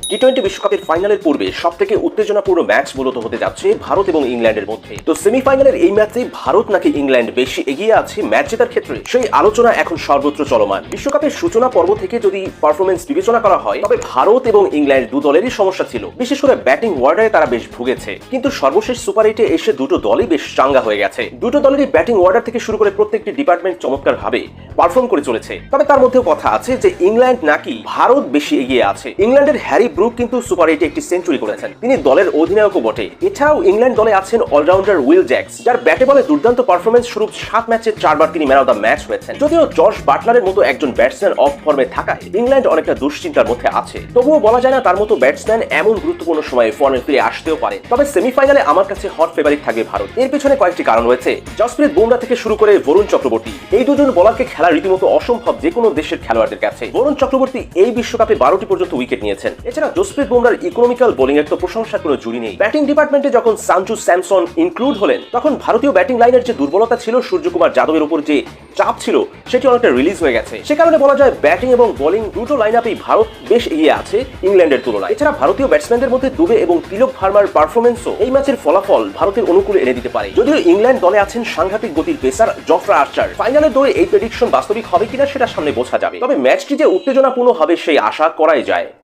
টি-20 বিশ্বকাপের ফাইনালের পূর্বে সবথেকে উত্তেজনাপূর্ণ ম্যাচ মূলত হতে যাচ্ছে ভারত এবং ইংল্যান্ডের মধ্যে। তো সেমিফাইনালের এই ম্যাচে ভারত নাকি ইংল্যান্ড বেশি এগিয়ে আছে ম্যাচ জেতার ক্ষেত্রে, সেই আলোচনা এখন সর্বত্র চলমান। বিশ্বকাপের সূচনা পর্ব থেকে যদি পারফরমেন্স বিবেচনা করা হয়, তবে ভারত এবং ইংল্যান্ড দু দলেরই সমস্যা ছিল। বিশেষ করে ব্যাটিং অর্ডারে তারা বেশ ভুগেছে, কিন্তু সর্বশেষ সুপার 8-এ এসে দুটো দলই বেশ চাঙ্গা হয়ে গেছে। দুটো দলেরই ব্যাটিং অর্ডার থেকে শুরু করে প্রত্যেকটি ডিপার্টমেন্ট চমৎকার ভাবে পারফর্ম করে চলেছে। তবে তার মধ্যেও কথা আছে যে ইংল্যান্ড নাকি ভারত বেশি এগিয়ে আছে। ইংল্যান্ডের হ্যারি ব্রুক কিন্তু সুপার 8-এ একটি সেঞ্চুরি করেছেন, তিনি দলের অধিনায়কও বটে। এছাড়াও ইংল্যান্ড দলে আছেন অলরাউন্ডার উইল জ্যাক্স, যার ব্যাটে বলে দুর্দান্ত পারফরমেন্স স্বরূপ 7 ম্যাচে 4 বার তিনি ম্যান অফ দ্য ম্যাচ হয়েছেন। যদিও জর্জ বাটলারের মতো একজন ব্যাটসম্যান অফ ফর্মে থাকায় ইংল্যান্ড অনেকটা দুশ্চিন্তার মধ্যে আছে, তবুও বলা যায় না তার মতো ব্যাটসম্যান এমন গুরুত্বপূর্ণ সময়ে ফর্মে ফিরে আসতেও পারে। তবে সেমিফাইনালে আমার কাছে হট ফেভারিট থাকবে ভারত। এর পেছনে কয়েকটি কারণ রয়েছে। জসপ্রীত বুমরা থেকে শুরু করে বরুণ চক্রবর্তী, এই দুজন বোলারকে খেলা রীতিমতো অসম্ভব যে কোনো দেশের খেলোয়াড়দের কাছে। বরুণ চক্রবর্তী এই বিশ্বকাপে 12টি পর্যন্ত উইকেট নিয়েছেন। এছাড়া জসপ্রীত বুমরার ইকোনমিক্যাল বোলিং এর তো প্রশংসার কোনো জুড়ি নেই। ব্যাটিং ডিপার্টমেন্টে যখন সঞ্জু স্যামসন ইনক্লুড হলেন, তখন ভারতীয় ব্যাটিং লাইনের যে দুর্বলতা ছিল, সূর্যকুমার যাদবের উপর যে চাপ ছিল, সেটি অনেকটা রিলিজ হয়ে গেছে। সে কারণে বলা যায় ব্যাটিং এবং বোলিং দুটো লাইন আপেই ভারত বেশ এগিয়ে আছে ইংল্যান্ডের তুলনায়। এছাড়া ভারতীয় ব্যাটসম্যানদের মধ্যে দুবে এবং তিলক ভার্মার পারফরমেন্সও এই ম্যাচের ফলাফল ভারতের অনুকূলে এনে দিতে পারে। যদিও ইংল্যান্ড দলে আছেন সাংঘাতিক গতির পেসার জফরা আর্চার। ফাইনালের দৌড়ে এই প্রেডিকশন বাস্তবিক হবে কিনা সেটা সামনে বোঝা যাবে। তবে ম্যাচটি যে উত্তেজনাপূর্ণ হবে সেই আশা করাই যায়।